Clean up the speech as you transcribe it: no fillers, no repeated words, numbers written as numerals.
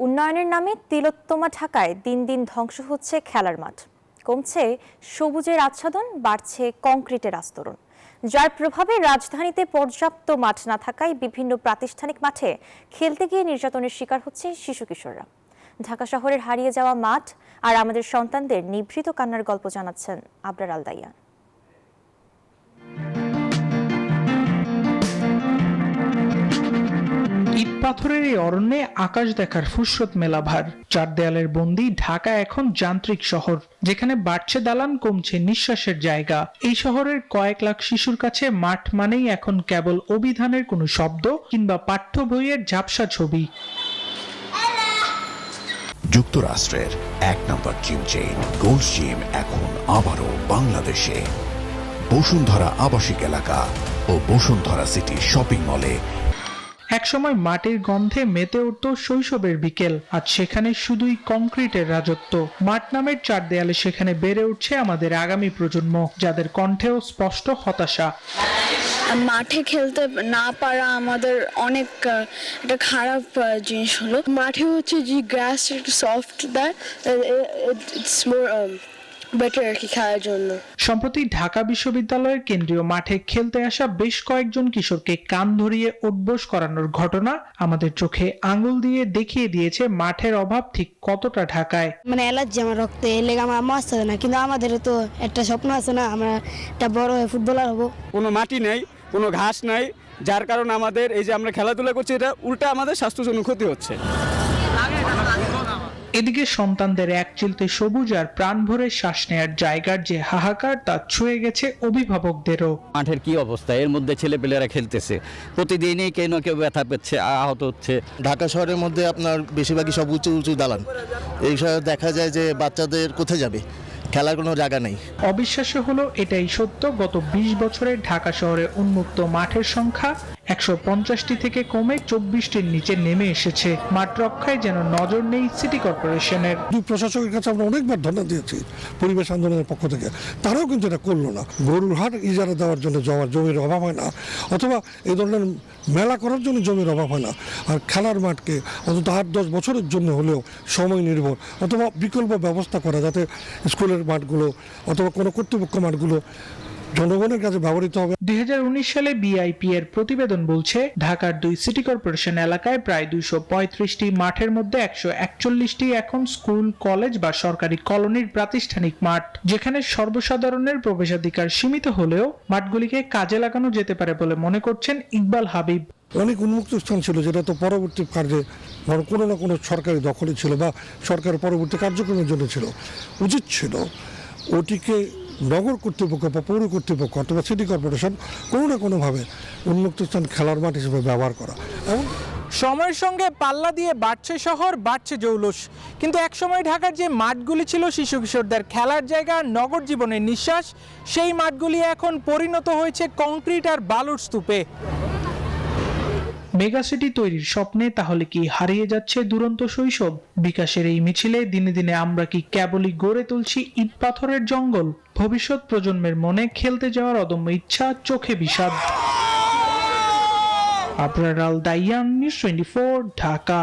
উন্নয়নের নামে তিলোত্তমা ঢাকায় দিন দিন ধ্বংস হচ্ছে খেলার মাঠ, কমছে সবুজের আচ্ছাদন, বাড়ছে কংক্রিটের আস্তরণ, যার প্রভাবে রাজধানীতে পর্যাপ্ত মাঠ না থাকায় বিভিন্ন প্রাতিষ্ঠানিক মাঠে খেলতে গিয়ে নির্যাতনের শিকার হচ্ছে শিশু কিশোররা। ঢাকা শহরের হারিয়ে যাওয়া মাঠ আর আমাদের সন্তানদের নিভৃত কান্নার গল্প জানাচ্ছেন আবরার আল দাইয়ান। ইট পাথরের এই অরণ্যে আকাশ দেখার ফুসরত মেলা ভার। চার দেয়ালের বন্দি ঢাকা এখন যান্ত্রিক শহর, যেখানে বাড়ছে দালান, কমছে নিঃশ্বাসের জায়গা। এই শহরের কয়েক লাখ শিশুর কাছে মাঠ মানেই এখন কেবল অভিধানের কোনো শব্দ কিংবা পাঠ্য বইয়ের ঝাপসা ছবি। যুক্তরাষ্ট্রের ১ নম্বর জিম চেইন গোল্ড জিম এখন আবারও বাংলাদেশে। বসুন্ধরা আবাসিক এলাকা ও বসুন্ধরা সিটি শপিং মলে একসময় মাটির গন্ধে মেতে উঠত শৈশবের বিকেল, আজ সেখানে শুধুই কংক্রিটের রাজত্ব। মাঠ নামের চার দেয়ালে সেখানে বেড়ে উঠছে আমাদের আগামী প্রজন্ম, যাদের কণ্ঠেও স্পষ্ট হতাশা। মাঠে খেলতে না পারা আমাদের অনেক একটা খারাপ জিনিস হলো। মাঠে হচ্ছে যে গ্রাস একটু সফট দেয়, ইটস মোর বেটার আর কি খেলার জন্য। সম্প্রতি ঢাকা বিশ্ববিদ্যালয়ের কেন্দ্রীয় মাঠে খেলতে আসা বেশ কয়েকজন কিশোরকে কান ধরিয়ে উঠবোস করানোর ঘটনা আমাদের চোখে আঙুল দিয়ে দেখিয়ে দিয়েছে মাঠের অভাব ঠিক কতটা ঢাকায়। অ্যালার্জি আমার রক্তে, এলে আমার আসছে না, কিন্তু আমাদের তো একটা স্বপ্ন আছে না, আমরা একটা বড় হয়ে ফুটবলার হব। কোনো মাটি নেই, কোনো ঘাস নাই, যার কারণে আমাদের এই যে আমরা খেলাধুলা করছি এটা উল্টা আমাদের স্বাস্থ্যের জন্য ক্ষতি হচ্ছে। এদিকে সন্তানদের এক চিলতে সবুজ আর প্রাণ ভরে শ্বাস নেয়ার জায়গার যে হাহাকার, তা ছুঁয়ে গেছে অভিভাবকদেরও। মাঠের কি অবস্থা, এর মধ্যে ছেলেপেলেরা খেলতেছে, প্রতিদিনই কেউ না কেউ ব্যথা পেচ্ছে, আহত হচ্ছে। ঢাকা শহরের মধ্যে আপনার বেশিরভাগই সব উঁচু উঁচু দালান, এই সময় দেখা যায় যে বাচ্চাদের কোথায় যাবে, খেলার কোনো জায়গা নেই। অবিশ্বাস্য হলো এটাই সত্য, গত ২০ বছরে ঢাকা শহরে উন্মুক্ত মাঠের সংখ্যা ১৫০টি থেকে কমে ২৪টির নিচে নেমে এসেছে। মাঠ রক্ষায় যেন নজর নেই সিটি কর্পোরেশনের। প্রশাসকের কাছে আমরা অনেকবার ধন্যবাদ দিয়েছি পরিবেশ আন্দোলনের পক্ষ থেকে, তারাও কিন্তু এটা করলো না। গরুর হাট ইজারা দেওয়ার জন্য জমির অভাব হয় না, অথবা এই ধরনের মেলা করার জন্য জমির অভাব হয় না। আর খেলার মাঠকে অন্তত ৮-১০ বছরের জন্য হলেও সময় নির্ভর অথবা বিকল্প ব্যবস্থা করা, যাতে স্কুলের মাঠগুলো অথবা কোনো কর্তৃপক্ষ মাঠগুলো জনগণের কাছে ব্যবহৃত হবে। ২০১৯ সালে বিআইপি এর প্রতিবেদন বলছে, ঢাকার ২ সিটি কর্পোরেশন এলাকায় প্রায় ২৩৫টি মাঠের মধ্যে ১৪১টি এখন স্কুল, কলেজ বা সরকারি কলোনির প্রাতিষ্ঠানিক মাঠ, যেখানে সর্বসাধারণের প্রবেশাধিকার সীমিত হলেও মাঠগুলিকে কাজে লাগানো যেতে পারে বলে মনে করছেন ইকবাল হাবিব। অনেক উন্মুক্ত স্থান ছিল, যেটা তো পরবর্তী কার্যে কোনো না কোনো সরকারি দখলে ছিল বা সরকারের পরবর্তী কার্যক্রমের জন্য ছিল। উচিত ছিল ওটিকে নগর কর্তৃপক্ষ বা পৌর কর্তৃপক্ষ অথবা সিটি কর্পোরেশন কোনো না কোনোভাবে উন্মুক্ত স্থান খেলার মাঠ হিসেবে ব্যবহার করা। এবং সময়ের সঙ্গে পাল্লা দিয়ে বাড়ছে শহর, বাড়ছে জৌলুস, কিন্তু একসময় ঢাকার যে মাঠগুলি ছিল শিশু কিশোরদের খেলার জায়গা, নগর জীবনের নিঃশ্বাস, সেই মাঠগুলি এখন পরিণত হয়েছে কংক্রিট আর বালুর স্তূপে। মেগাসিটি তৈরির স্বপ্নে তাহলে কি হারিয়ে যাচ্ছে দুরন্ত শৈশব? বিকাশের এই মিছিলে দিনে দিনে আমরা কি কেবলই গড়ে তুলছি ইট পাথরের জঙ্গল? ভবিষ্যৎ প্রজন্মের মনে খেলতে যাওয়ার অদম্য ইচ্ছা, চোখে বিষাদ। আবরার আল দাইয়ান, নিউজ 24, ঢাকা।